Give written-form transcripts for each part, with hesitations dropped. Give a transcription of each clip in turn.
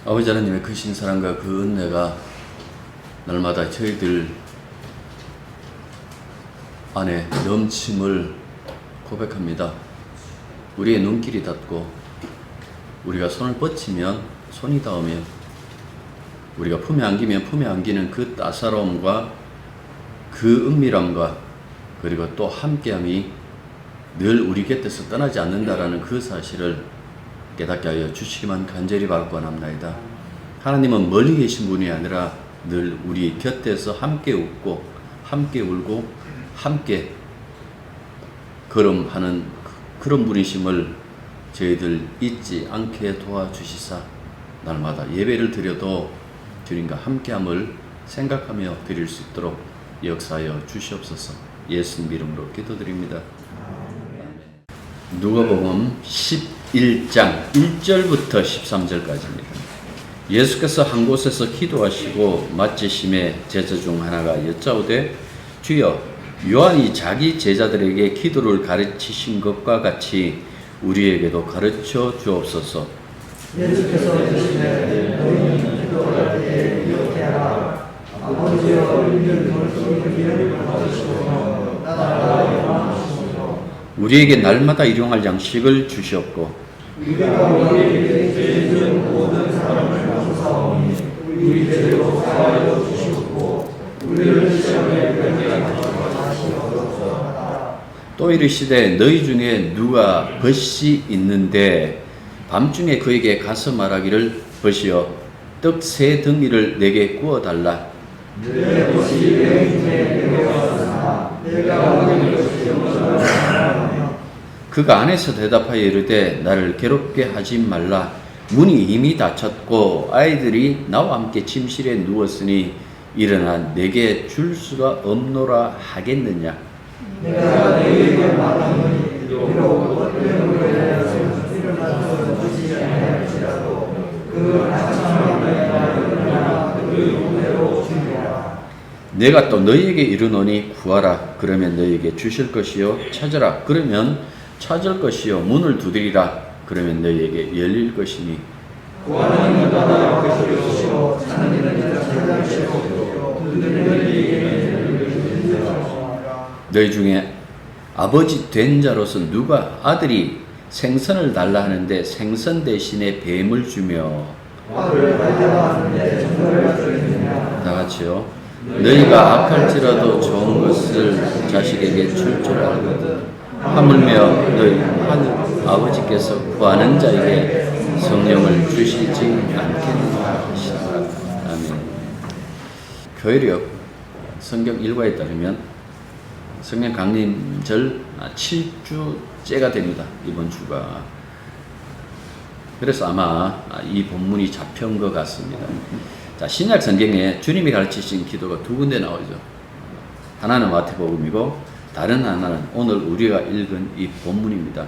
아버지 하나님의 크신 사랑과 그 은혜가 날마다 저희들 안에 넘침을 고백합니다. 우리의 눈길이 닿고 우리가 손을 뻗치면 손이 닿으며 우리가 품에 안기면 품에 안기는 그 따사로움과 그 은밀함과 그리고 또 함께함이 늘 우리 곁에서 떠나지 않는다라는 그 사실을 깨닫게 하여 주시기만 간절히 바라옵나이다. 하나님은 멀리 계신 분이 아니라 늘 우리 곁에서 함께 웃고 함께 울고 함께 걸음하는 그런 분이심을 저희들 잊지 않게 도와주시사 날마다 예배를 드려도 주님과 함께함을 생각하며 드릴 수 있도록 역사하여 주시옵소서. 예수님 이름으로 기도드립니다. 누가복음 11장 1절부터 13절까지입니다. 예수께서 한 곳에서 기도하시고 맞으심에 제자 중 하나가 여짜오되 주여 요한이 자기 제자들에게 기도를 가르치신 것과 같이 우리에게도 가르쳐 주옵소서. 예수께서 이르시되 너희는 기도할 때 이렇게 하라. 아버지여 우리를 벌써 이름을 받으시고 나라가 영원하시소서. 우리에게 날마다 일용할 양식을 주시옵고 우리가 우리에게 죄 지은 모든 사람을 용서하오니 우리 죄로 사하여 주시옵고 우리를 시험에 들게 하시옵소서. 또 이르시되 너희 중에 누가 벗이 있는데 밤중에 그에게 가서 말하기를 벗이여 떡 3덩이를 내게 구워달라. 내 것이 내 중에 내게 왔으나 내가 얻은 것이 영원하며 그가 안에서 대답하여 이르되 나를 괴롭게 하지 말라. 문이 이미 닫혔고 아이들이 나와 함께 침실에 누웠으니 일어나 내게 줄 수가 없노라 하겠느냐. 내가 너희에게 말하노니 비록 어떤 일에서 일어나서 보지 아니할지라도 그 한참함에 일어나 그 은혜로 주리라. 내가 또 너희에게 이르노니 구하라 그러면 너희에게 주실 것이요 찾으라 그러면 찾을 것이요 문을 두드리라 그러면 너희에게 열릴 것이니 구하는 이는 받아 주시고 찾는 이는 찾으시고 두드리는 이에게는 열리리라. 너희 중에 아버지 된 자로서 누가 아들이 생선을 달라 하는데 생선 대신에 뱀을 주며 아들을 달라 하는데 정벌을 주느냐. 다 같이요. 너희가 악할지라도 좋은 것을 자식에게 줄 줄 알거든 하물며 너희 하늘 아버지께서 구하는 자에게 성령을 주시지 않겠느냐 하시더라. 아멘. 교회력 성경 일과에 따르면 성령 강림절 7주째가 됩니다. 이번 주가. 그래서 아마 이 본문이 잡혀온 것 같습니다. 자, 신약 성경에 주님이 가르치신 기도가 2군데 나오죠. 하나는 마태복음이고 다른 하나는 오늘 우리가 읽은 이 본문입니다.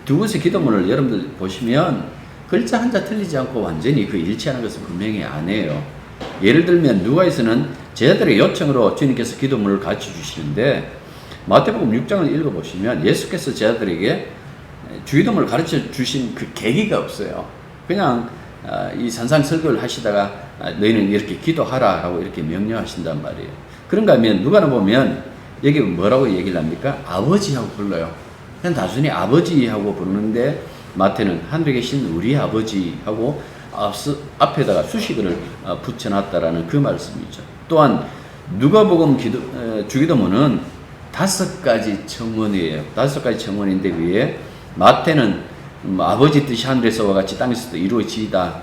두 곳의 기도문을 여러분들 보시면 글자 한자 틀리지 않고 완전히 그 일치하는 것을 분명히 안 해요. 예를 들면 누가에서는 제자들의 요청으로 주님께서 기도문을 가르쳐 주시는데 마태복음 6장을 읽어보시면 예수께서 제자들에게 주기도문을 가르쳐 주신 그 계기가 없어요. 그냥 이 산상설교를 하시다가 너희는 이렇게 기도하라 라고 이렇게 명령하신단 말이에요. 그런가 하면 누가는 보면 여기 뭐라고 얘기를 합니까? 아버지하고 불러요. 그냥 단순히 아버지하고 부르는데 마태는 하늘에 계신 우리 아버지하고 앞에다가 수식어를 붙여놨다라는 그 말씀이죠. 또한 누가복음 주기도문은 5가지 청원이에요. 5가지 청원인데 위에 마태는 아버지 뜻이 하늘에서와 같이 땅에서도 이루어지다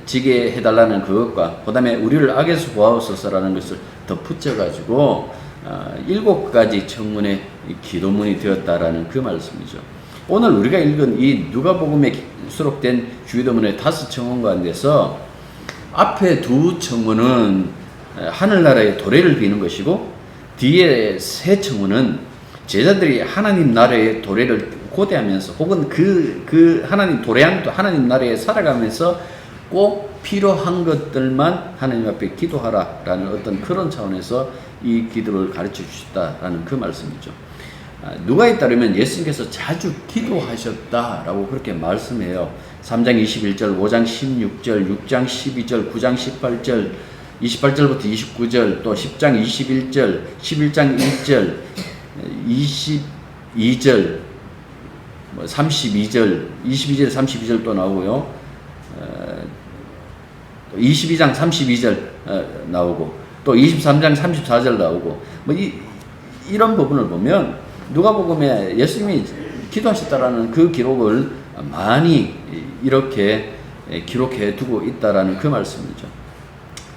지게 해달라는 그것과 그 다음에 우리를 악에서 구하옵소서라는 것을 덧붙여가지고 7가지 청문의 기도문이 되었다라는 그 말씀이죠. 오늘 우리가 읽은 이 누가복음에 수록된 주기도문의 5청원 가운데서 앞에 2 청원은 하늘나라의 도래를 비는 것이고 뒤에 3 청원은 제자들이 하나님 나라의 도래를 고대하면서 혹은 그 하나님 도래한 하나님 나라에 살아가면서 꼭 필요한 것들만 하나님 앞에 기도하라라는 어떤 그런 차원에서 이 기도를 가르쳐 주셨다라는 그 말씀이죠. 누가에 따르면 예수님께서 자주 기도하셨다라고 그렇게 말씀해요. 3장 21절, 5장 16절, 6장 12절, 9장 18절, 28절부터 29절, 또 10장 21절, 11장 1절, 22절, 32절, 22절, 32절 또 나오고요. 22장 32절 나오고, 또 23장 34절 나오고, 이런 부분을 보면 누가복음에 예수님이 기도하셨다라는 그 기록을 많이 이렇게 기록해 두고 있다라는 그 말씀이죠.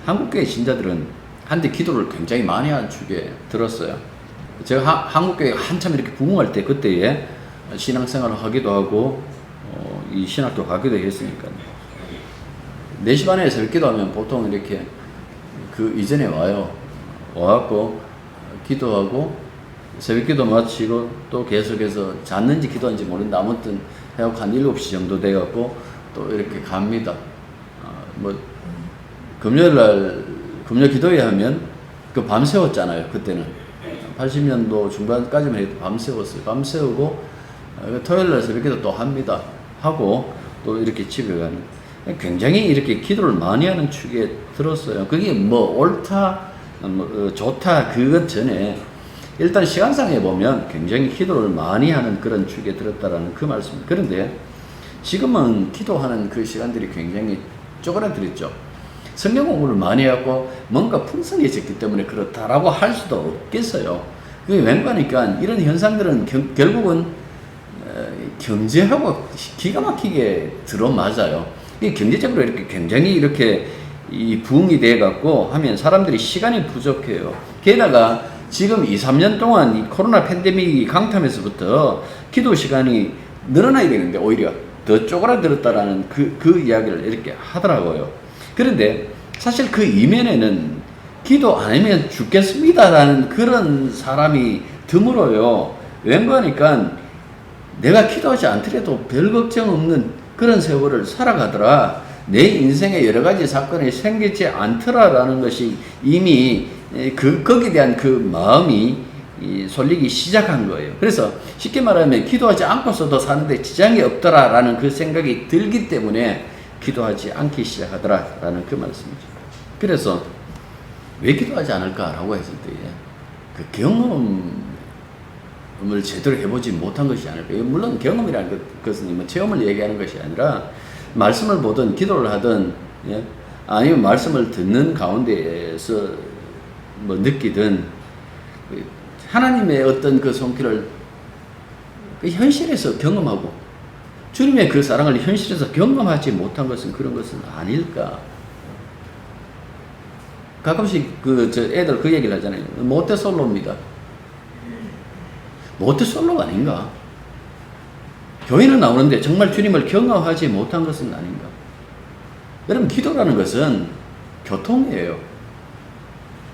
한국교회 신자들은 한때 기도를 굉장히 많이 한 축에 들었어요. 제가 한국교회 한참 이렇게 부흥할 때 그때에 신앙생활을 하기도 하고 이 신학교 가기도 했으니까요. 4시 반에 새벽 기도하면 보통 이렇게 그 이전에 와갖고 기도하고 새벽 기도 마치고 또 계속해서 잤는지 기도한지 모르는데 아무튼 해갖고 한 7시 정도 돼갖고 또 이렇게 갑니다. 금요일 기도회 하면 그 밤새웠잖아요. 그때는 80년도 중반까지만 해도 밤새웠어요. 밤새우고 토요일날 새벽 기도 또 합니다. 하고 또 이렇게 집에 가는, 굉장히 이렇게 기도를 많이 하는 축에 들었어요. 그게 옳다, 좋다, 그것 전에 일단 시간상에 보면 굉장히 기도를 많이 하는 그런 축에 들었다라는 그 말씀입니다. 그런데 지금은 기도하는 그 시간들이 굉장히 쪼그라들었죠. 성경 공부를 많이 해갖고 뭔가 풍성해졌기 때문에 그렇다라고 할 수도 없겠어요. 그게 왠가니까 이런 현상들은 결국은 경제하고 기가 막히게 들어맞아요. 경제적으로 이렇게 굉장히 이렇게 이 부흥이 돼갖고 하면 사람들이 시간이 부족해요. 게다가 지금 2, 3년 동안 이 코로나 팬데믹이 강타면서부터 기도 시간이 늘어나야 되는데 오히려 더 쪼그라들었다라는 그 이야기를 이렇게 하더라고요. 그런데 사실 그 이면에는 기도 안 하면 죽겠습니다라는 그런 사람이 드물어요. 왠가니까 내가 기도하지 않더라도 별 걱정 없는 그런 세월을 살아가더라, 내 인생에 여러 가지 사건이 생기지 않더라라는 것이 이미 거기에 대한 그 마음이 솔리기 시작한 거예요. 그래서 쉽게 말하면 기도하지 않고서도 사는데 지장이 없더라라는 그 생각이 들기 때문에 기도하지 않기 시작하더라라는 그 말씀이죠. 그래서 왜 기도하지 않을까라고 했을 때에 그 경험을 제대로 해보지 못한 것이 아닐까. 물론 경험이라는 것은 체험을 얘기하는 것이 아니라 말씀을 보든 기도를 하든, 예? 아니면 말씀을 듣는 가운데에서 느끼든 하나님의 어떤 그 손길을 현실에서 경험하고 주님의 그 사랑을 현실에서 경험하지 못한 것은 그런 것은 아닐까. 가끔씩 애들 그 얘기를 하잖아요. 모태솔로입니다. 모태솔로가 아닌가? 교회는 나오는데 정말 주님을 경험하지 못한 것은 아닌가? 여러분, 기도라는 것은 교통이에요.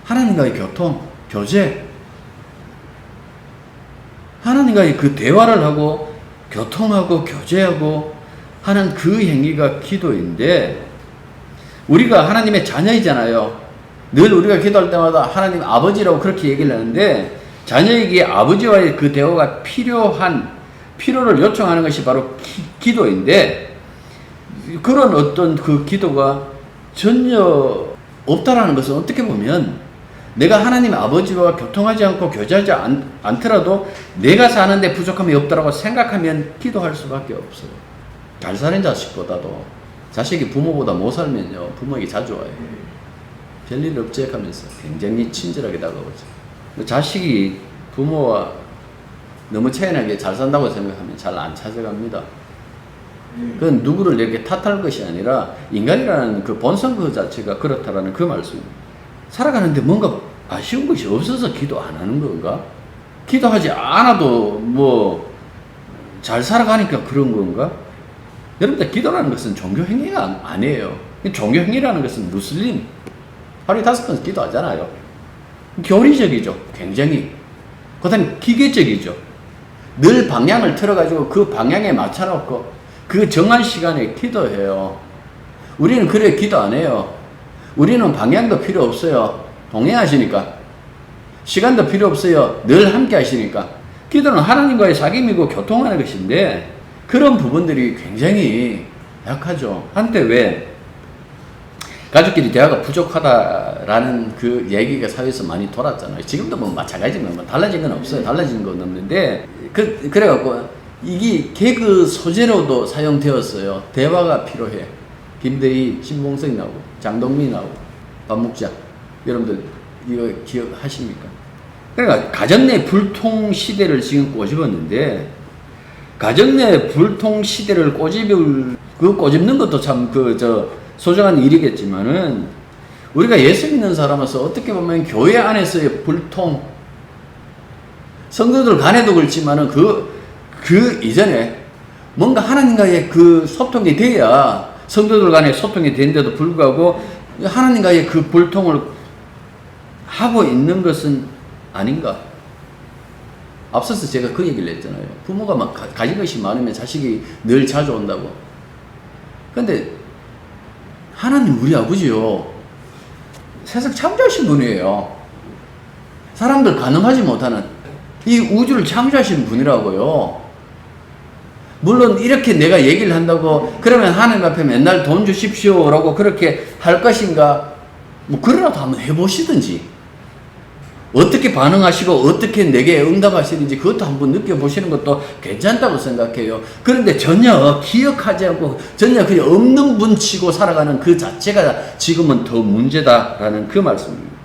하나님과의 교통, 교제. 하나님과의 그 대화를 하고 교통하고 교제하고 하는 그 행위가 기도인데, 우리가 하나님의 자녀이잖아요. 늘 우리가 기도할 때마다 하나님 아버지라고 그렇게 얘기를 하는데, 자녀에게 아버지와의 그 대화가 필요를 요청하는 것이 바로 기도인데, 그런 어떤 그 기도가 전혀 없다라는 것은 어떻게 보면 내가 하나님 아버지와 교통하지 않고 교제하지 않더라도 내가 사는데 부족함이 없다라고 생각하면 기도할 수밖에 없어요. 잘 사는 자식보다도, 자식이 부모보다 못 살면요, 부모에게 자주 와요. 별일 없지 하면서 굉장히 친절하게 다가오죠. 자식이 부모와 너무 차이나게 잘 산다고 생각하면 잘 안 찾아갑니다. 그건 누구를 이렇게 탓할 것이 아니라 인간이라는 그 본성 그 자체가 그렇다라는 그 말씀입니다. 살아가는데 뭔가 아쉬운 것이 없어서 기도 안 하는 건가? 기도하지 않아도 잘 살아가니까 그런 건가? 여러분들, 기도라는 것은 종교 행위가 아니에요. 종교 행위라는 것은 무슬림 하루에 5번 기도하잖아요. 교리적이죠. 굉장히. 그 다음에 기계적이죠. 늘 방향을 틀어가지고 그 방향에 맞춰놓고 그 정한 시간에 기도해요. 우리는 그래 기도 안 해요. 우리는 방향도 필요 없어요. 동행하시니까. 시간도 필요 없어요. 늘 함께 하시니까. 기도는 하나님과의 사귐이고 교통하는 것인데 그런 부분들이 굉장히 약하죠. 한때 왜 가족끼리 대화가 부족하다라는 그 얘기가 사회에서 많이 돌았잖아요. 지금도 뭐 마찬가지면 뭐 달라진 건 없어요. 달라진 건 없는데 그래갖고 이게 개그 소재로도 사용되었어요. 대화가 필요해. 김대희, 신봉석이 나오고 장동민이 나오고 밥 먹자. 여러분들 이거 기억하십니까? 그러니까 가정 내 불통 시대를 지금 꼬집었는데 가정 내 불통 시대를 꼬집는 것도 참 소중한 일이겠지만은 우리가 예수 믿는 사람으로서 어떻게 보면 교회 안에서의 불통 성도들 간에도 그렇지만은 그 이전에 뭔가 하나님과의 그 소통이 돼야 성도들 간에 소통이 되는데도 불구하고 하나님과의 그 불통을 하고 있는 것은 아닌가. 앞서서 제가 그 얘기를 했잖아요. 부모가 막 가진 것이 많으면 자식이 늘 자주 온다고. 근데 하나님 우리 아버지요. 세상 창조하신 분이에요. 사람들 가늠하지 못하는 이 우주를 창조하신 분이라고요. 물론 이렇게 내가 얘기를 한다고 그러면 하나님 앞에 맨날 돈 주십시오라고 그렇게 할 것인가? 뭐 그러라도 한번 해보시든지 어떻게 반응하시고 어떻게 내게 응답하시는지 그것도 한번 느껴보시는 것도 괜찮다고 생각해요. 그런데 전혀 기억하지 않고 전혀 그냥 없는 분 치고 살아가는 그 자체가 지금은 더 문제다라는 그 말씀입니다.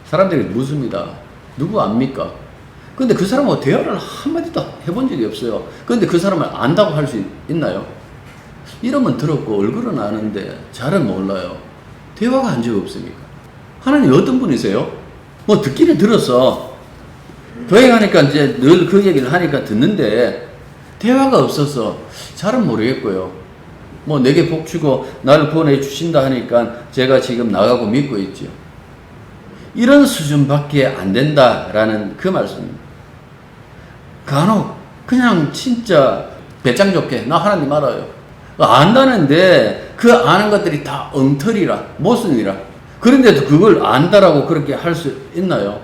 사람들이 묻습니다. 누구 압니까? 근데 그 사람하고 대화를 한마디도 해본 적이 없어요. 근데 그 사람을 안다고 할 수 있나요? 이름은 들었고 얼굴은 아는데 잘은 몰라요. 대화가 한 적이 없으니까. 하나님 어떤 분이세요? 뭐 듣기는 들었어. 교회 가니까 이제 늘 그 얘기를 하니까 듣는데 대화가 없어서 잘은 모르겠고요. 뭐 내게 복 주고 나를 구원해 주신다 하니까 제가 지금 나가고 믿고 있죠. 이런 수준밖에 안 된다라는 그 말씀입니다. 간혹 그냥 진짜 배짱 좋게 나 하나님 알아요. 안다는데 그 아는 것들이 다 엉터리라 모순이라. 그런데도 그걸 안다라고 그렇게 할 수 있나요?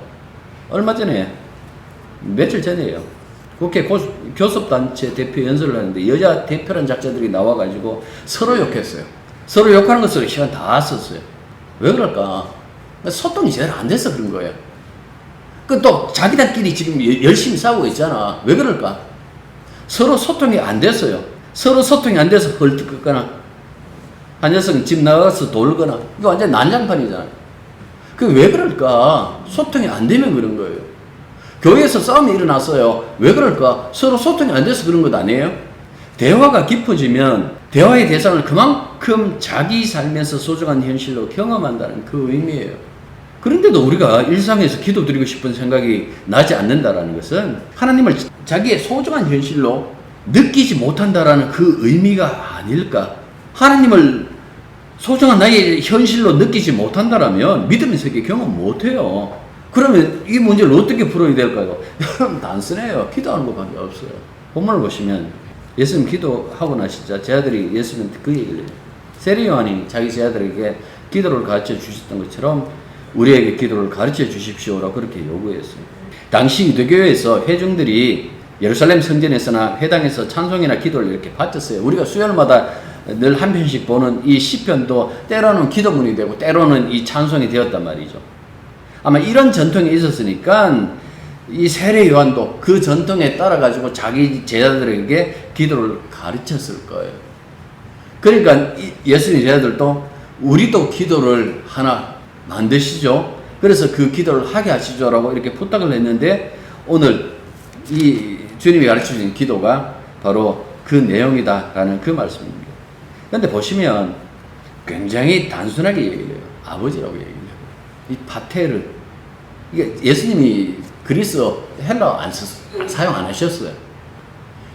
얼마 전에 며칠 전이에요. 국회 교섭단체 대표 연설을 하는데 여자 대표란 작자들이 나와가지고 서로 욕했어요. 서로 욕하는 것으로 시간 다 썼어요. 왜 그럴까? 소통이 제대로 안 돼서 그런 거예요. 또 자기들끼리 지금 열심히 싸우고 있잖아. 왜 그럴까? 서로 소통이 안 됐어요. 서로 소통이 안 돼서 헐뜯거나 한 녀석은 집 나가서 돌거나 이거 완전 난장판이잖아. 그 왜 그럴까? 소통이 안 되면 그런 거예요. 교회에서 싸움이 일어났어요. 왜 그럴까? 서로 소통이 안 돼서 그런 것 아니에요? 대화가 깊어지면 대화의 대상을 그만큼 자기 삶에서 소중한 현실로 경험한다는 그 의미예요. 그런데도 우리가 일상에서 기도드리고 싶은 생각이 나지 않는다라는 것은 하나님을 자기의 소중한 현실로 느끼지 못한다라는 그 의미가 아닐까. 하나님을 소중한 나의 현실로 느끼지 못한다라면 믿음의 세계 경험 못해요. 그러면 이 문제를 어떻게 풀어야 될까요? 여러분 단순해요. 기도하는 것밖에 없어요. 본문을 보시면 예수님 기도하고 나시자 제 아들이 예수님한테 그 얘기를 해요. 세례 요한이 자기 제 아들에게 기도를 가르쳐 주셨던 것처럼 우리에게 기도를 가르쳐 주십시오라고 그렇게 요구했어요. 당시 유대교회에서 회중들이 예루살렘 성전에서나 회당에서 찬송이나 기도를 이렇게 바쳤어요. 우리가 수요일마다 늘 한 편씩 보는 이 시편도 때로는 기도문이 되고 때로는 이 찬송이 되었단 말이죠. 아마 이런 전통이 있었으니까 이 세례 요한도 그 전통에 따라 가지고 자기 제자들에게 기도를 가르쳤을 거예요. 그러니까 예수님 제자들도 우리도 기도를 하나 만드시죠. 그래서 그 기도를 하게 하시죠라고 이렇게 부탁을 했는데 오늘 이 주님이 가르쳐주신 기도가 바로 그 내용이다라는 그 말씀입니다. 그런데 보시면 굉장히 단순하게 얘기해요. 아버지라고 얘기해요. 이 파테를 이게 예수님이 그리스어 헬라어 사용 안 하셨어요.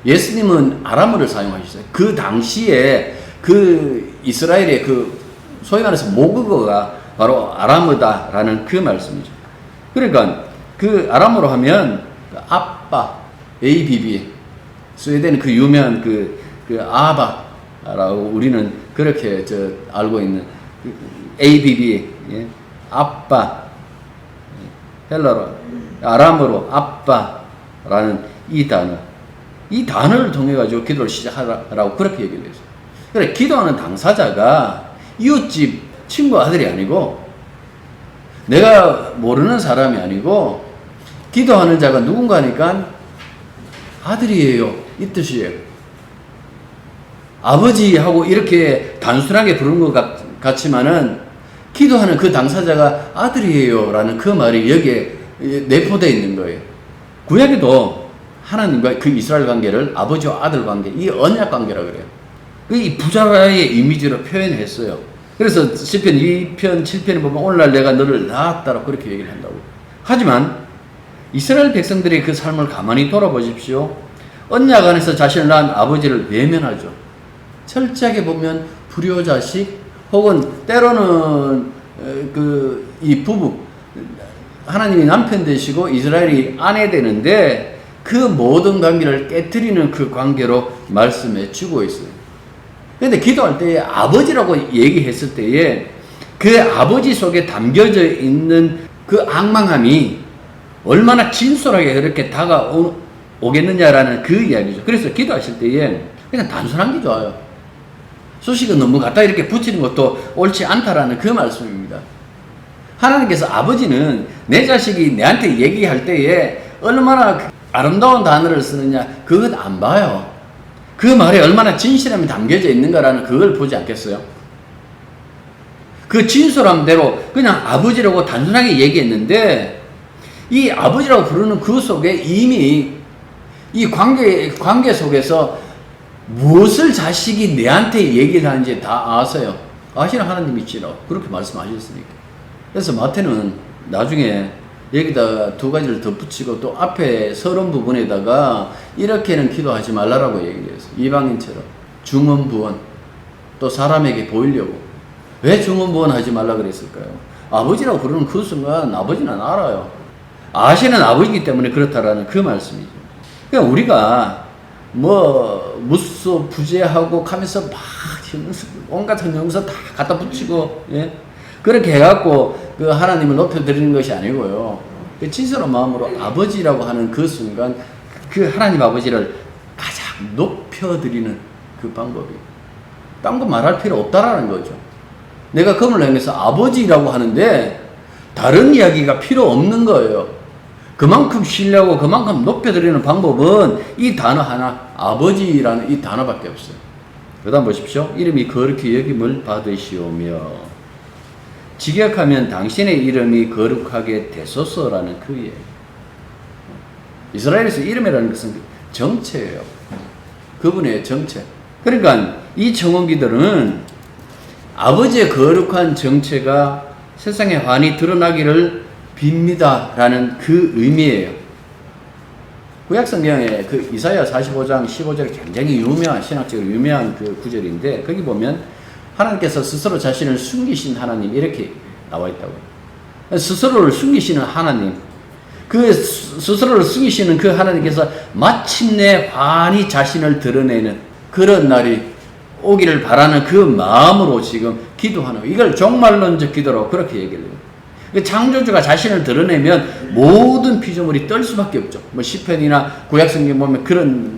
예수님은 아람어를 사용하셨어요. 그 당시에 그 이스라엘의 그 소위 말해서 모국어가 바로 아람어다라는 그 말씀이죠. 그러니까 그 아람어로 하면 아빠, ABB, 스웨덴 그 유명한 그 아바라고 우리는 그렇게 알고 있는 ABB, 예? 아빠, 헬라로 아람어로 아빠라는 이 단어를 통해 가지고 기도를 시작하라고 그렇게 얘기를 했어요. 그래, 기도하는 당사자가 이웃집 친구 아들이 아니고 내가 모르는 사람이 아니고 기도하는 자가 누군가니까 아들이에요, 이 뜻이에요. 아버지하고 이렇게 단순하게 부르는 것 같지만은 기도하는 그 당사자가 아들이에요 라는 그 말이 여기에 내포되어 있는 거예요. 구약에도 하나님과 그 이스라엘 관계를 아버지와 아들 관계, 이 언약 관계라고 그래요. 이 부자의 이미지로 표현했어요. 그래서 시편 2편, 7편에 보면 오늘날 내가 너를 낳았다라고 그렇게 얘기를 한다고. 하지만 이스라엘 백성들의 그 삶을 가만히 돌아보십시오. 언약 안에서 자신을 낳은 아버지를 외면하죠. 철저하게 보면 불효자식 혹은 때로는 이 부부, 하나님이 남편 되시고 이스라엘이 아내 되는데 그 모든 관계를 깨트리는 그 관계로 말씀해 주고 있어요. 그런데 기도할 때에 아버지라고 얘기했을 때에 그 아버지 속에 담겨져 있는 그 악망함이 얼마나 진솔하게 그렇게 다가오겠느냐라는 그 이야기죠. 그래서 기도하실 때에 그냥 단순한 게 좋아요. 수식은 너무 갖다 이렇게 붙이는 것도 옳지 않다라는 그 말씀입니다. 하나님께서 아버지는 내 자식이 내한테 얘기할 때에 얼마나 아름다운 단어를 쓰느냐 그것 안 봐요. 그 말에 얼마나 진실함이 담겨져 있는가라는 그걸 보지 않겠어요? 그 진솔함대로 그냥 아버지라고 단순하게 얘기했는데 이 아버지라고 부르는 그 속에 이미 이 관계 속에서 무엇을 자식이 내한테 얘기를 하는지 다 아세요. 아시는 하나님이 있지라 그렇게 말씀하셨으니까. 그래서 마태는 나중에 여기다 두 가지를 덧붙이고 또 앞에 서론 부분에다가 이렇게는 기도하지 말라라고 얘기를 했어요. 이방인처럼 중언부언 또 사람에게 보이려고. 왜 중언부언하지 말라 그랬을까요? 아버지라고 부르는 그 순간 아버지는 알아요. 아시는 아버지이기 때문에 그렇다라는 그 말씀이죠. 그러니까 우리가 무소 부재하고 하면서 막 온갖 형용사 다 갖다 붙이고, 예? 그렇게 해갖고 그 하나님을 높여드리는 것이 아니고요. 그 진솔한 마음으로 아버지라고 하는 그 순간 그 하나님 아버지를 가장 높여드리는 그 방법 말할 필요 없다라는 거죠. 내가 그분을 향해서 아버지라고 하는데 다른 이야기가 필요 없는 거예요. 그만큼 신뢰하고 그만큼 높여드리는 방법은 이 단어 하나, 아버지라는 이 단어밖에 없어요. 그 다음 보십시오. 이름이 거룩히 여김을 받으시오며 직역하면 당신의 이름이 거룩하게 되소서라는 그 이야기. 이스라엘에서 이름이라는 것은 정체예요. 그분의 정체. 그러니까 이 청원기들은 아버지의 거룩한 정체가 세상에 환히 드러나기를 빕니다 라는 그 의미예요. 구약성경에 그 이사야 45장 15절이 굉장히 유명한, 신학적으로 유명한 그 구절인데 거기 보면 하나님께서 스스로 자신을 숨기신 하나님 이렇게 나와 있다고요. 스스로를 숨기시는 하나님, 그 스스로를 숨기시는 그 하나님께서 마침내 환히 자신을 드러내는 그런 날이 오기를 바라는 그 마음으로 지금 기도하는 거예요. 이걸 종말론적 기도라고 그렇게 얘기를 해요. 창조주가 자신을 드러내면 모든 피조물이 떨 수밖에 없죠. 시편이나 구약성경 보면 그런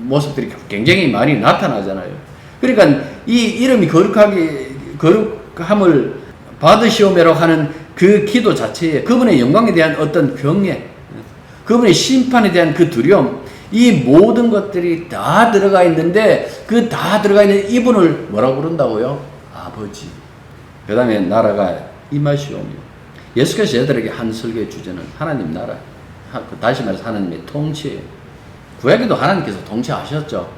모습들이 굉장히 많이 나타나잖아요. 그러니까 이 이름이 거룩함을 받으시오매라고 하는 그 기도 자체에 그분의 영광에 대한 어떤 경외, 그분의 심판에 대한 그 두려움, 이 모든 것들이 다 들어가 있는데 그 다 들어가 있는 이분을 뭐라고 부른다고요? 아버지. 그 다음에 나라가 임하시오며. 예수께서 저희들에게 한 설교의 주제는 하나님 나라, 다시 말해서 하나님의 통치예요. 구약에도 하나님께서 통치하셨죠.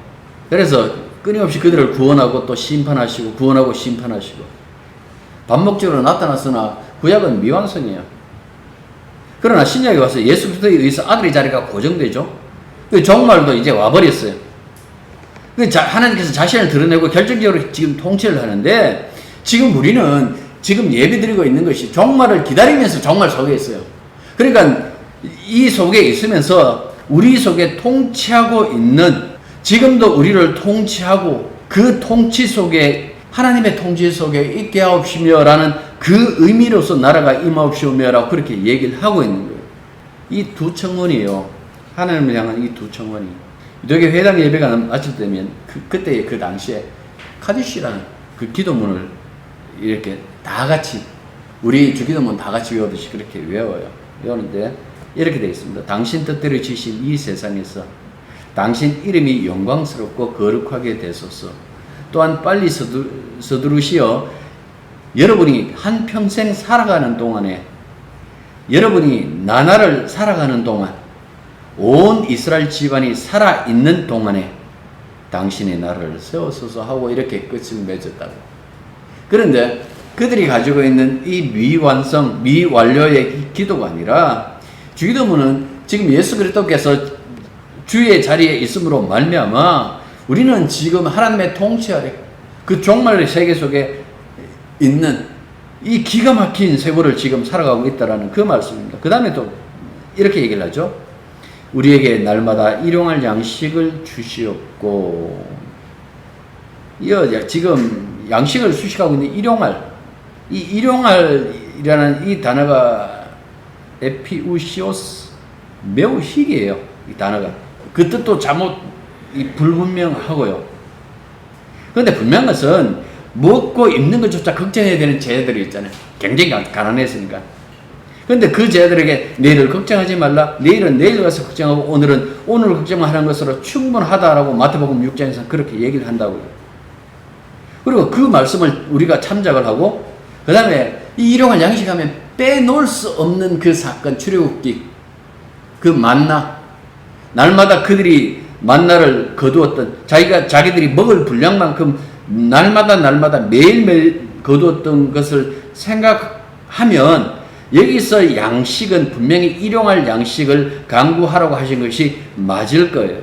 그래서 끊임없이 그들을 구원하고 또 심판하시고 구원하고 심판하시고 반복적으로 나타났으나 구약은 미완성이에요. 그러나 신약에 와서 예수 그리스도에 의해서 아들의 자리가 고정되죠. 그 종말도 이제 와버렸어요. 하나님께서 자신을 드러내고 결정적으로 지금 통치를 하는데 지금 우리는 지금 예배드리고 있는 것이 종말을 기다리면서 종말 속에 있어요. 그러니까 이 속에 있으면서 우리 속에 통치하고 있는, 지금도 우리를 통치하고 그 통치 속에 하나님의 통치 속에 있게 하옵시며 라는 그 의미로서 나라가 임하옵시오며 라고 그렇게 얘기를 하고 있는 거예요. 이 두 청문이에요. 하나님을 향한 이 두 청원이 유대교 회당 예배가 마칠 때면 그때 그 당시에 카디시라는 그 기도문을 이렇게 다 같이 우리 주기도문 다 같이 외우듯이 그렇게 외워요. 외우는데 이렇게 되어 있습니다. 당신 뜻대로 지신 이 세상에서 당신 이름이 영광스럽고 거룩하게 되소서. 또한 빨리 서두르시어 여러분이 한평생 살아가는 동안에 여러분이 나날을 살아가는 동안 온 이스라엘 집안이 살아있는 동안에 당신의 나라를 세워서서 하고 이렇게 끝을 맺었다고. 그런데 그들이 가지고 있는 이 미완성, 미완료의 기도가 아니라 주기도문은 지금 예수 그리스도께서 주의 자리에 있음으로 말미암아 우리는 지금 하나님의 통치 아래 그 종말의 세계 속에 있는 이 기가 막힌 세월을 지금 살아가고 있다라는 그 말씀입니다. 그 다음에 또 이렇게 얘기를 하죠. 우리에게 날마다 일용할 양식을 주시옵고. 지금 양식을 수식하고 있는 일용할, 이 일용할이라는 이 단어가 에피우시오스, 매우 희귀해요. 이 단어가. 그 뜻도 잘못 불분명하고요. 그런데 분명한 것은 먹고 입는 것조차 걱정해야 되는 제자들이 있잖아요. 굉장히 가난했으니까. 그런데 그 제자들에게 내일을 걱정하지 말라. 내일은 내일 가서 걱정하고 오늘은 오늘 걱정하는 것으로 충분하다라고 마태복음 6장에서 그렇게 얘기를 한다고요. 그리고 그 말씀을 우리가 참작을 하고 그 다음에 이 일용할 양식하면 빼놓을 수 없는 그 사건, 출애굽기, 그 만나, 날마다 그들이 만나를 거두었던 자기들이 먹을 분량만큼 날마다 매일매일 거두었던 것을 생각하면 여기서 양식은 분명히 일용할 양식을 강구하라고 하신 것이 맞을 거예요.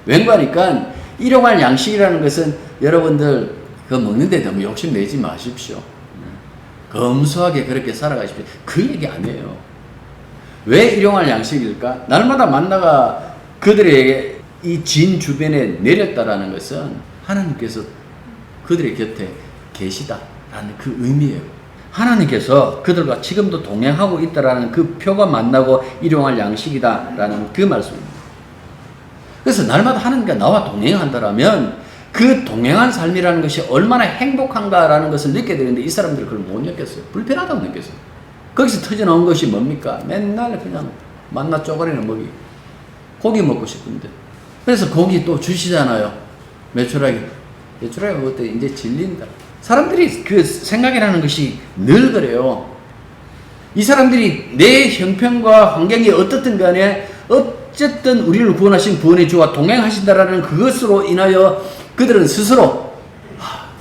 왠가하니까 일용할 양식이라는 것은 여러분들 그거 먹는데 너무 욕심내지 마십시오. 검소하게 그렇게 살아가십시오. 그 얘기 아니에요. 왜 일용할 양식일까? 날마다 만나가 그들에게 이 진 주변에 내렸다라는 것은 하나님께서 그들의 곁에 계시다라는 그 의미예요. 하나님께서 그들과 지금도 동행하고 있다라는 그 표가 만나고 일용할 양식이다라는 그 말씀입니다. 그래서 날마다 하나님과 나와 동행한다라면 그 동행한 삶이라는 것이 얼마나 행복한가라는 것을 느끼게 되는데 이 사람들이 그걸 못 느꼈어요. 불편하다고 느꼈어요. 거기서 터져나온 것이 뭡니까? 맨날 그냥 만나 쪼가리나 먹이. 고기 먹고 싶은데. 그래서 고기 또 주시잖아요. 메추라기 그것도 이제 질린다. 사람들이 그 생각이라는 것이 늘 그래요. 이 사람들이 내 형편과 환경이 어떻든 간에 어쨌든 우리를 구원하신 구원의 주와 동행하신다라는 그것으로 인하여 그들은 스스로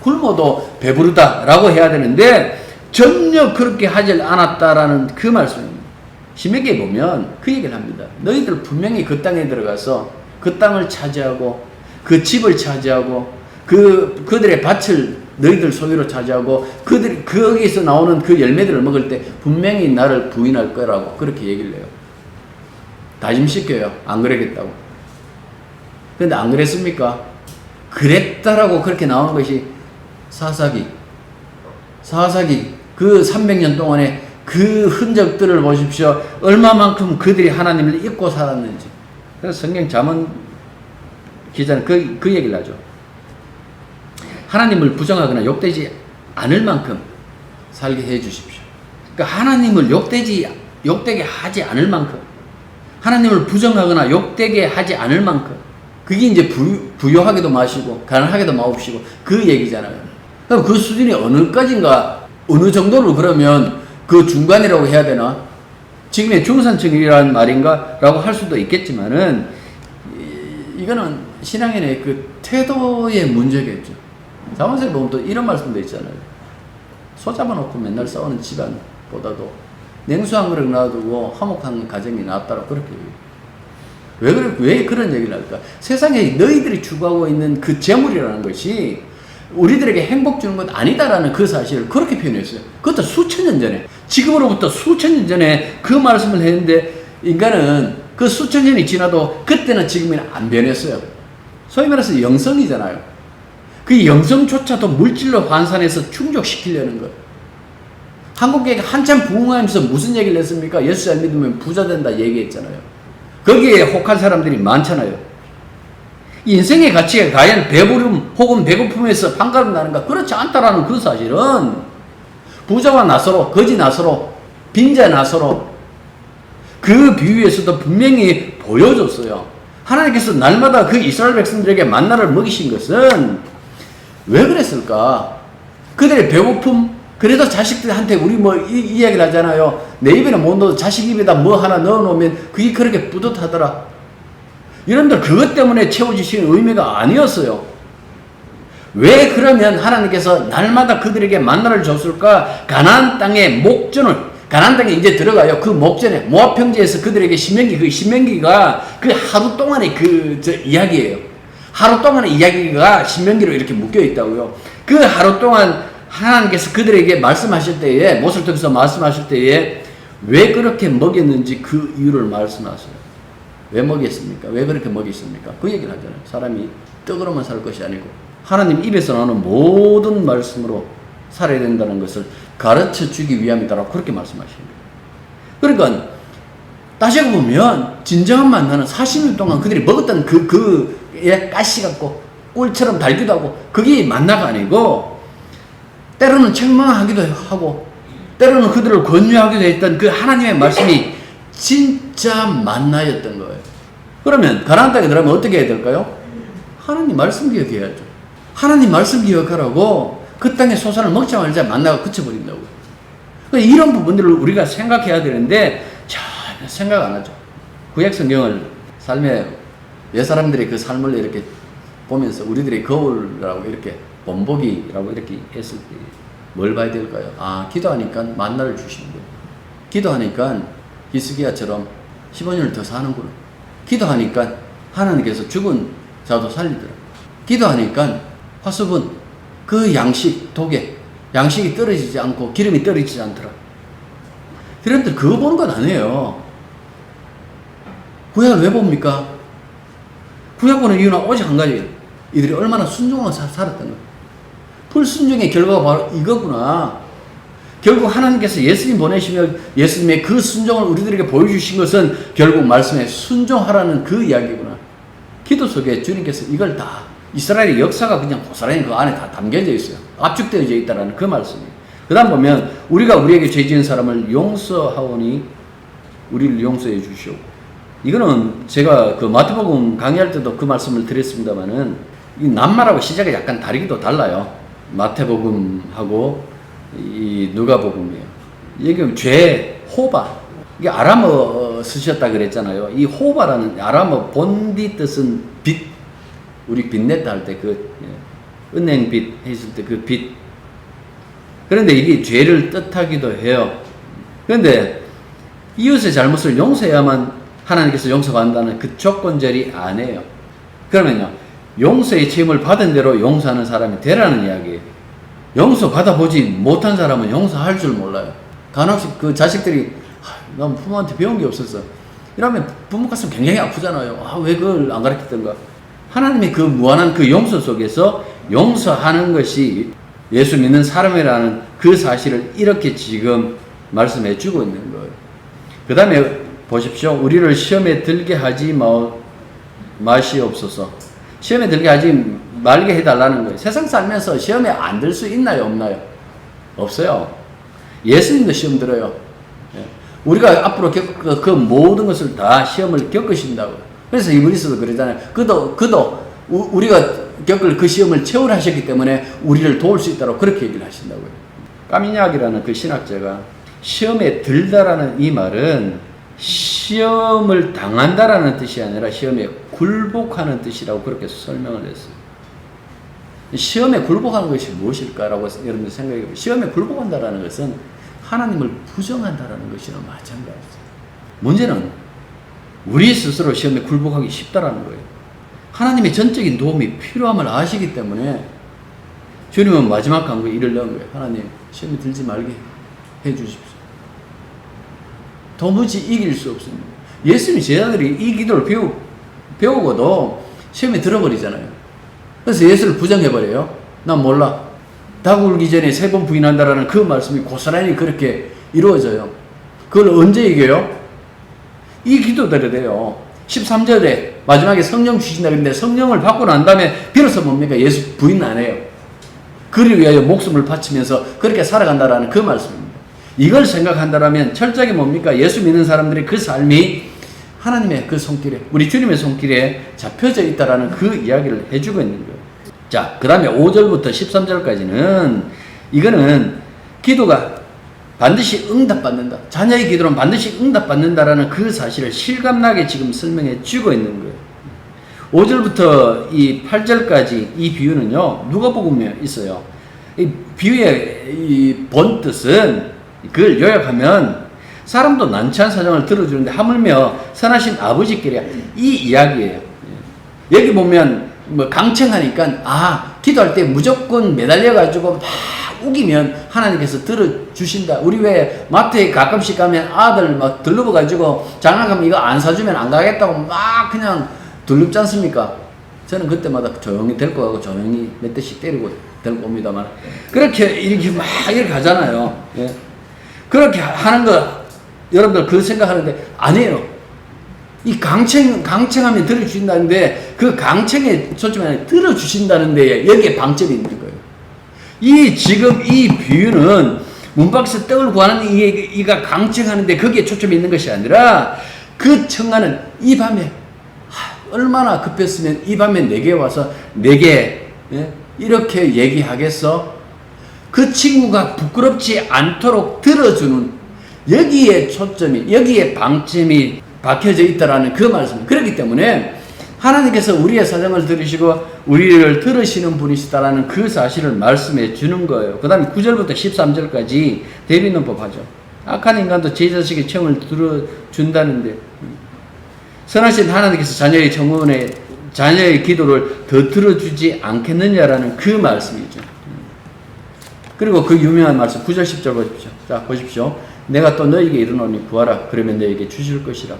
굶어도 배부르다라고 해야 되는데 전혀 그렇게 하지 않았다라는 그 말씀입니다. 신명기에 보면 그 얘기를 합니다. 너희들 분명히 그 땅에 들어가서 그 땅을 차지하고 그 집을 차지하고 그들의 밭을 너희들 소유로 차지하고 그들이 거기서 나오는 그 열매들을 먹을 때 분명히 나를 부인할 거라고 그렇게 얘기를 해요. 다짐시켜요. 안 그러겠다고. 그런데 안 그랬습니까? 그랬다라고 그렇게 나오는 것이 사사기 그 300년 동안에 그 흔적들을 보십시오. 얼마만큼 그들이 하나님을 잊고 살았는지. 그래서 성경 잠언 기자는 그 얘기를 하죠. 하나님을 부정하거나 욕되지 않을 만큼 살게 해 주십시오. 그러니까 하나님을 욕되게 하지 않을 만큼, 하나님을 부정하거나 욕되게 하지 않을 만큼, 그게 이제 부요하게도 마시고 가난하게도 마옵시고 그 얘기잖아요. 그럼 그 수준이 어느까지인가, 어느 정도로 그러면 그 중간이라고 해야 되나? 지금의 중산층이라는 말인가? 라고 할 수도 있겠지만은 이거는 신앙인의 그 태도의 문제겠죠. 자문서에 보면 또 이런 말씀도 있잖아요. 소 잡아놓고 맨날 싸우는 집안보다도 냉수 한 그릇 놔두고 화목한 가정이 낫다고 그렇게 얘기해요. 왜 그런 얘기를 할까? 세상에 너희들이 추구하고 있는 그 재물이라는 것이 우리들에게 행복 주는 것 아니다라는 그 사실을 그렇게 표현했어요. 그것도 수천 년 전에, 지금으로부터 수천 년 전에 그 말씀을 했는데 인간은 그 수천 년이 지나도 그때는 지금에는 안 변했어요. 소위 말해서 영성이잖아요. 그 영성조차도 물질로 환산해서 충족시키려는 것. 한국교회가 한참 부흥하면서 무슨 얘기를 했습니까? 예수 잘 믿으면 부자 된다 얘기했잖아요. 거기에 혹한 사람들이 많잖아요. 인생의 가치가 과연 배부름 혹은 배고픔에서 판가름나는가? 그렇지 않다라는 그 사실은 부자와 나서로, 거지 나서로, 빈자 나서로 그 비유에서도 분명히 보여줬어요. 하나님께서 날마다 그 이스라엘 백성들에게 만나를 먹이신 것은 왜 그랬을까? 그들의 배고픔, 그래도 자식들한테 우리 뭐 이야기를 하잖아요. 내 입에는 못 넣어도 자식 입에다 뭐 하나 넣어놓으면 그게 그렇게 뿌듯하더라. 여러분들 그것 때문에 채워주시는 의미가 아니었어요. 왜 그러면 하나님께서 날마다 그들에게 만나를 줬을까? 가나안 땅의 목전을, 가나안 땅에 이제 들어가요. 그 목전에 모압 평지에서 그들에게 신명기, 그 신명기가 그 하루 동안의 이야기예요. 하루 동안의 이야기가 신명기로 이렇게 묶여 있다고요. 그 하루 동안 하나님께서 그들에게 말씀하실 때에, 모세를 통해서 말씀하실 때에 왜 그렇게 먹였는지 그 이유를 말씀하세요. 왜 먹였습니까? 왜 그렇게 먹였습니까? 그 얘기를 하잖아요. 사람이 떡으로만 살 것이 아니고 하나님 입에서 나오는 모든 말씀으로 살아야 된다는 것을 가르쳐 주기 위함이다라고 그렇게 말씀하십니다. 그러니까 다시 보면 진정한 만나는 40년 동안 그들이 먹었던 가시 같고 꿀처럼 달기도 하고 그게 만나가 아니고 때로는 책망하기도 하고 때로는 그들을 권유하기도 했던 그 하나님의 말씀이 진짜 만나였던 거예요. 그러면 가나안 땅에 들어가면 어떻게 해야 될까요? 하나님 말씀 기억해야죠. 하나님 말씀 기억하라고 그 땅의 소산을 먹자마자 만나가 그쳐버린다고요. 이런 부분들을 우리가 생각해야 되는데 전혀 생각 안 하죠. 구약 성경을 삶의 옛사람들의 그 삶을 이렇게 보면서 우리들의 거울이라고 이렇게 본보기라고 이렇게 했을 때 뭘 봐야 될까요? 아, 기도하니까 만나를 주시는 거예요. 기도하니까 히스기야처럼 15년을 더 사는구나. 기도하니까 하나님께서 죽은 자도 살리더라. 기도하니까 화수분, 그 양식, 독에 양식이 떨어지지 않고 기름이 떨어지지 않더라. 여러분들 그거 보는 건 아니에요. 구약을 왜 봅니까? 구약 보는 이유는 오직 한 가지예요. 이들이 얼마나 순종하고 살았던 거예요. 불순종의 결과가 바로 이거구나. 결국 하나님께서 예수님 보내시며 예수님의 그 순종을 우리들에게 보여주신 것은 결국 말씀에 순종하라는 그 이야기구나. 기도 속에 주님께서 이걸 다 이스라엘의 역사가 그냥 고스란히 그 안에 다 담겨져 있어요. 압축되어져 있다는 그 말씀이에요. 그 다음 보면 우리가 우리에게 죄 지은 사람을 용서하오니 우리를 용서해 주시오. 이거는 제가 그 마태복음 강의할 때도 그 말씀을 드렸습니다만은 이 낱말하고 시작이 약간 다르기도 달라요. 마태복음하고 이 누가복음이에요. 여기 죄, 호바. 이게 아람어 쓰셨다 그랬잖아요. 이 호바라는 아람어 본디 뜻은 빛. 우리 빚냈다 할 때 은행빚 했을 때 그 빛. 그런데 이게 죄를 뜻하기도 해요. 그런데 이웃의 잘못을 용서해야만 하나님께서 용서받는다는 그 조건절이 아니에요. 그러면요. 용서의 책임을 받은 대로 용서하는 사람이 되라는 이야기예요. 용서받아보지 못한 사람은 용서할 줄 몰라요. 간혹 그 자식들이 난 부모한테 배운 게 없었어. 이러면 부모 가슴 굉장히 아프잖아요. 왜 그걸 안 가르쳤던가. 하나님의 그 무한한 그 용서 속에서 용서하는 것이 예수 믿는 사람이라는 그 사실을 이렇게 지금 말씀해 주고 있는 거예요. 그 다음에 보십시오. 우리를 시험에 들게 하지 마시옵소서. 시험에 들게 하지 말게 해달라는 거예요. 세상 살면서 시험에 안 들 수 있나요? 없나요? 없어요. 예수님도 시험 들어요. 우리가 앞으로 겪을 그 모든 것을 다 시험을 겪으신다고요. 그래서 이브리스도 그러잖아요. 그도 우리가 겪을 그 시험을 체험하셨기 때문에 우리를 도울 수 있다고 그렇게 얘기를 하신다고요. 까미냑이라는 그 신학자가 시험에 들다라는 이 말은 시험을 당한다라는 뜻이 아니라 시험에 굴복하는 뜻이라고 그렇게 설명을 했어요. 시험에 굴복하는 것이 무엇일까라고 여러분들 생각해 보세요. 시험에 굴복한다라는 것은 하나님을 부정한다라는 것이랑 마찬가지예요. 문제는 우리 스스로 시험에 굴복하기 쉽다라는 거예요. 하나님의 전적인 도움이 필요함을 아시기 때문에 주님은 마지막 강구에 이를 넣은 거예요. 하나님, 시험에 들지 말게 해 주십시오. 도무지 이길 수 없습니다. 예수님 제자들이 이 기도를 배우고도 시험에 들어버리잖아요. 그래서 예수를 부정해버려요. 난 몰라. 닭 울기 전에 3번 부인한다라는 그 말씀이 고스란히 그렇게 이루어져요. 그걸 언제 이겨요? 이 기도대로 돼요. 13절에 마지막에 성령 주신다 그랬는데 성령을 받고 난 다음에 비로소 뭡니까? 예수 부인 안 해요. 그를 위하여 목숨을 바치면서 그렇게 살아간다라는 그 말씀입니다. 이걸 생각한다라면 철저하게 뭡니까? 예수 믿는 사람들의 그 삶이 하나님의 그 손길에, 우리 주님의 손길에 잡혀져 있다라는 그 이야기를 해주고 있는 거예요. 자, 그 다음에 5절부터 13절까지는 이거는 기도가 반드시 응답받는다. 자녀의 기도는 반드시 응답받는다라는 그 사실을 실감나게 지금 설명해 주고 있는 거예요. 5절부터 이 8절까지 이 비유는요, 누가복음에 있어요. 이 비유의 이 본 뜻은 그걸 요약하면 사람도 난처한 사정을 들어주는데 하물며 선하신 아버지께야 이 이야기예요. 여기 보면 뭐 강청하니까 기도할 때 무조건 매달려가지고 막 우기면 하나님께서 들어주신다. 우리 왜 마트에 가끔씩 가면 아들 막 들러버가지고 장난감 이거 안 사주면 안 가겠다고 막 그냥 들릅지 않습니까? 저는 그때마다 조용히 데리고 가고 조용히 몇 대씩 때리고 데리고 옵니다만 그렇게 이렇게 막 이렇게 가잖아요. 예. 그렇게 하는 거 여러분들 그 생각하는데 아니에요. 이 강청하면 들어주신다는데 그 강청에 초점이 아니라 들어주신다는데 여기에 방점이 있는 거예요. 지금 이 비유는 문 밖에서 떡을 구하는 이가 강청하는데 거기에 초점이 있는 것이 아니라 그 청하는 이 밤에 얼마나 급했으면 이 밤에 내게 와서 내게 이렇게 얘기하겠어? 그 친구가 부끄럽지 않도록 들어주는 여기에 초점이 여기에 방점이 박혀져 있다라는 그 말씀. 그렇기 때문에 하나님께서 우리의 사정을 들으시고 우리를 들으시는 분이시다라는 그 사실을 말씀해 주는 거예요. 그 다음에 9절부터 13절까지 대비논법 하죠. 악한 인간도 제 자식의 청을 들어준다는데 선하신 하나님께서 자녀의 기도를 더 들어주지 않겠느냐라는 그 말씀이죠. 그리고 그 유명한 말씀 9절 10절 보십시오. 자 보십시오. 내가 또 너에게 이르노니 구하라 그러면 너에게 주실 것이라.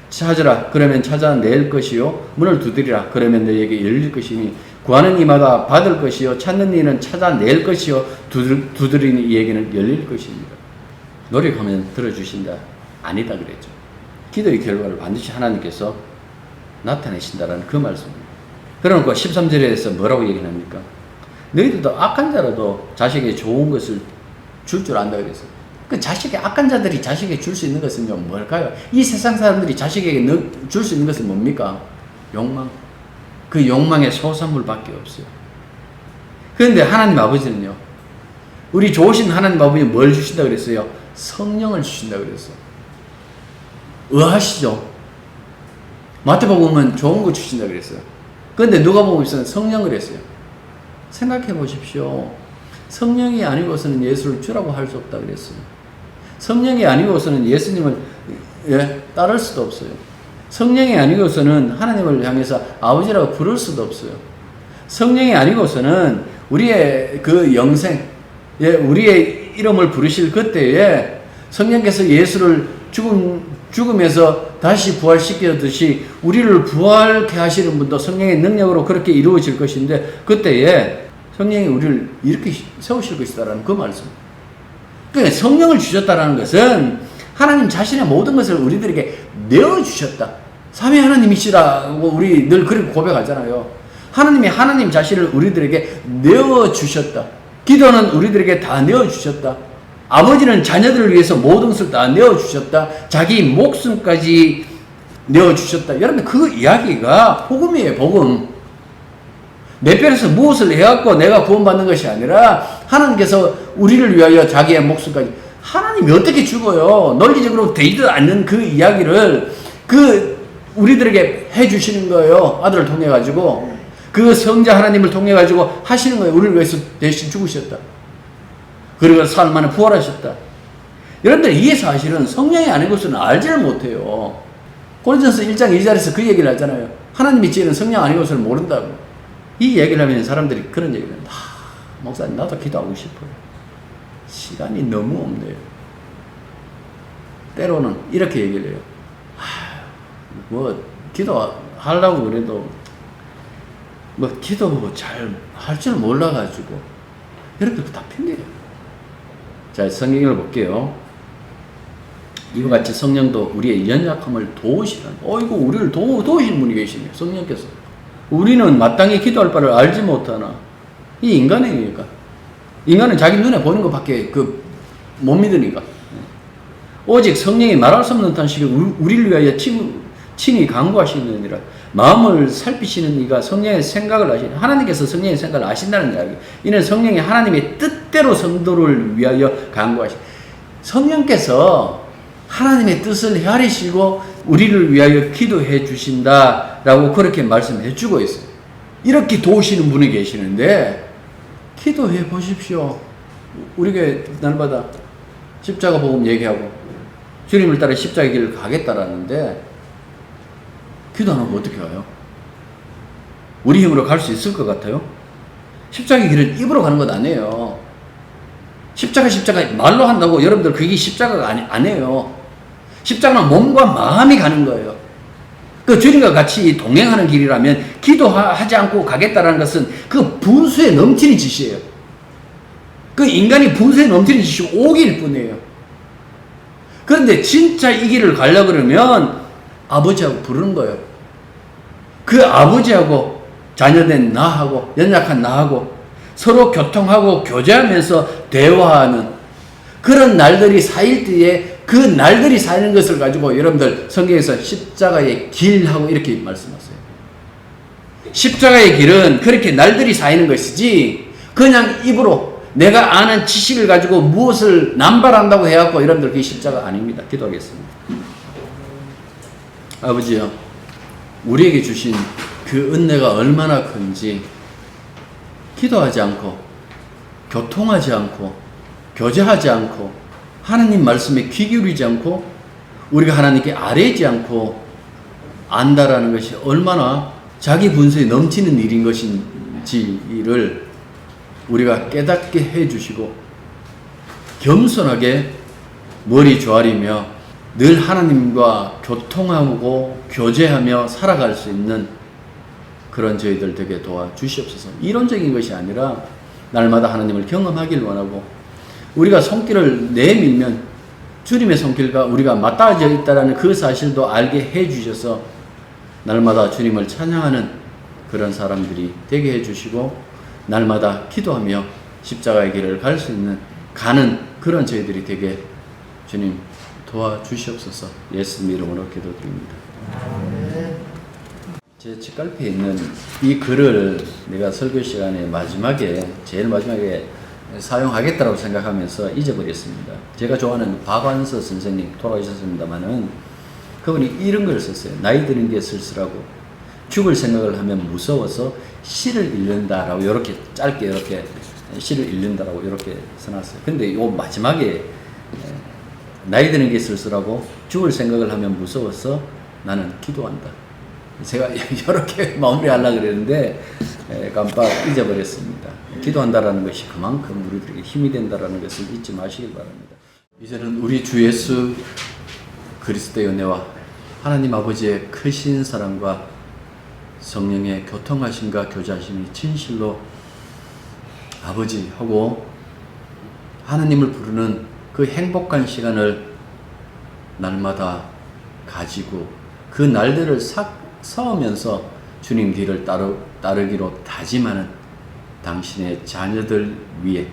찾으라 그러면 찾아낼 것이요 문을 두드리라 그러면 너에게 열릴 것이니 구하는 이마다 받을 것이요 찾는 이는 찾아낼 것이요 두드리는 이에게는 열릴 것입니다. 노력하면 들어주신다. 아니다 그랬죠. 기도의 결과를 반드시 하나님께서 나타내신다라는 그 말씀입니다. 그러니까 13절에서 뭐라고 얘기합니까? 너희들도 악한 자라도 자식에게 좋은 것을 줄 줄 안다 그랬어요. 그 악한 자들이 자식에게 줄 수 있는 것은 뭘까요? 이 세상 사람들이 자식에게 줄 수 있는 것은 뭡니까? 욕망. 그 욕망의 소산물밖에 없어요. 그런데 하나님 아버지는요, 우리 좋으신 하나님 아버지는 뭘 주신다 그랬어요? 성령을 주신다 그랬어요. 의아하시죠? 마태복음은 좋은 거 주신다 그랬어요. 그런데 누가복음에서는 성령을 했어요. 생각해 보십시오. 성령이 아니고서는 예수를 주라고 할 수 없다 그랬어요. 성령이 아니고서는 예수님을 따를 수도 없어요. 성령이 아니고서는 하나님을 향해서 아버지라고 부를 수도 없어요. 성령이 아니고서는 우리의 그 영생, 우리의 이름을 부르실 그때에 성령께서 예수를 죽음에서 다시 부활시키듯이 우리를 부활케 하시는 분도 성령의 능력으로 그렇게 이루어질 것인데 그때에 성령이 우리를 이렇게 세우실 것이다라는 그 말씀. 그러니까 성령을 주셨다라는 것은 하나님 자신의 모든 것을 우리들에게 내어주셨다. 삼위 하나님이시라고 우리 늘 그렇게 고백하잖아요. 하나님이 하나님 자신을 우리들에게 내어주셨다. 기도는 우리들에게 다 내어주셨다. 아버지는 자녀들을 위해서 모든 것을 다 내어주셨다. 자기 목숨까지 내어주셨다. 여러분 그 이야기가 복음이에요. 복음. 내 편에서 무엇을 해갖고 내가 구원받는 것이 아니라 하나님께서 우리를 위하여 자기의 목숨까지. 하나님이 어떻게 죽어요? 논리적으로 되지도 않는 그 이야기를 우리들에게 해주시는 거예요. 아들을 통해 가지고 그 성자 하나님을 통해 가지고 하시는 거예요. 우리를 위해서 대신 죽으셨다. 그리고 사흘 만에 부활하셨다. 여러분들 이 사실은 성령이 아니고서는 알지를 못해요. 고린도전서 1장 2절에서 그 얘기를 하잖아요. 하나님의 지혜는 성령 아니고서는 모른다고. 이 얘기를 하면 사람들이 그런 얘기를 합니다. 목사님 나도 기도하고 싶어요. 시간이 너무 없네요. 때로는 이렇게 얘기를 해요. 기도하려고 그래도 기도 잘 할 줄 몰라가지고 여러분들 다 핑계예요. 자 성경을 볼게요. 이와 같이 성령도 우리의 연약함을 도우시는, 어이구, 우리를 도우시는 분이 계시네요. 성령께서. 우리는 마땅히 기도할 바를 알지 못하나. 이 인간이니까. 인간은 자기 눈에 보이는 것밖에 못 믿으니까. 오직 성령이 말할 수 없는 탄식을 우리를 위하여 친히 간구하시느니라. 마음을 살피시는 이가 성령의 생각을 아시는, 하나님께서 성령의 생각을 아신다는 이야기. 이는 성령이 하나님의 뜻대로 성도를 위하여 간구하시. 성령께서 하나님의 뜻을 헤아리시고 우리를 위하여 기도해 주신다라고 그렇게 말씀해 주고 있어요. 이렇게 도우시는 분이 계시는데 기도해 보십시오. 우리 교회 날마다 십자가 복음 얘기하고 주님을 따라 십자가 길을 가겠다라는데 기도 안 하고 어떻게 가요? 우리 힘으로 갈 수 있을 것 같아요? 십자가 길은 입으로 가는 것 아니에요. 십자가 말로 한다고 여러분들 그게 십자가가 아니에요. 십자가는 몸과 마음이 가는 거예요. 그 주님과 같이 동행하는 길이라면 기도하지 않고 가겠다라는 것은 그 분수에 넘치는 짓이에요. 그 인간이 분수에 넘치는 짓이 오길 뿐이에요. 그런데 진짜 이 길을 가려고 그러면 아버지하고 부르는 거예요. 그 아버지하고 자녀된 나하고 연약한 나하고 서로 교통하고 교제하면서 대화하는 그런 날들이 쌓일 때에 그 날들이 쌓이는 것을 가지고 여러분들 성경에서 십자가의 길하고 이렇게 말씀하세요. 십자가의 길은 그렇게 날들이 쌓이는 것이지 그냥 입으로 내가 아는 지식을 가지고 무엇을 남발한다고 해갖고 여러분들 그게 십자가 아닙니다. 기도하겠습니다. 아버지요, 우리에게 주신 그 은혜가 얼마나 큰지 기도하지 않고 교통하지 않고 교제하지 않고 하나님 말씀에 귀 기울이지 않고 우리가 하나님께 아뢰지 않고 안다라는 것이 얼마나 자기 분수에 넘치는 일인 것인지를 우리가 깨닫게 해주시고 겸손하게 머리 조아리며 늘 하나님과 교통하고 교제하며 살아갈 수 있는 그런 저희들 되게 도와주시옵소서. 이론적인 것이 아니라 날마다 하나님을 경험하길 원하고 우리가 손길을 내밀면 주님의 손길과 우리가 맞닿아져 있다는 그 사실도 알게 해주셔서 날마다 주님을 찬양하는 그런 사람들이 되게 해주시고 날마다 기도하며 십자가의 길을 갈 수 있는 가는 그런 저희들이 되게 주님 도와주시옵소서. 예수님 이름으로 기도드립니다. 제 책갈피에 있는 이 글을 내가 설교 시간에 제일 마지막에 사용하겠다고 생각하면서 잊어버렸습니다. 제가 좋아하는 박완서 선생님 돌아가셨습니다만은 그분이 이런 걸 썼어요. 나이 드는 게 쓸쓸하고 죽을 생각을 하면 무서워서 시를 읽는다라고 이렇게 짧게 이렇게 시를 읽는다라고 이렇게 써놨어요. 근데 요 마지막에 나이 드는 게 쓸쓸하고 죽을 생각을 하면 무서워서 나는 기도한다. 제가 이렇게 마무리하려고 그랬는데 깜빡 잊어버렸습니다. 기도한다라는 것이 그만큼 우리들에게 힘이 된다라는 것을 잊지 마시길 바랍니다. 이제는 우리 주 예수 그리스도의 은혜와 하나님 아버지의 크신 사랑과 성령의 교통하심과 교제하심이 진실로 아버지하고 하나님을 부르는 그 행복한 시간을 날마다 가지고 그 날들을 싸우면서 주님 뒤를 따르기로 다짐하는 당신의 자녀들 위해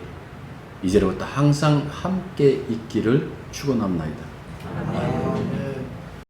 이제로부터 항상 함께 있기를 축원합니다.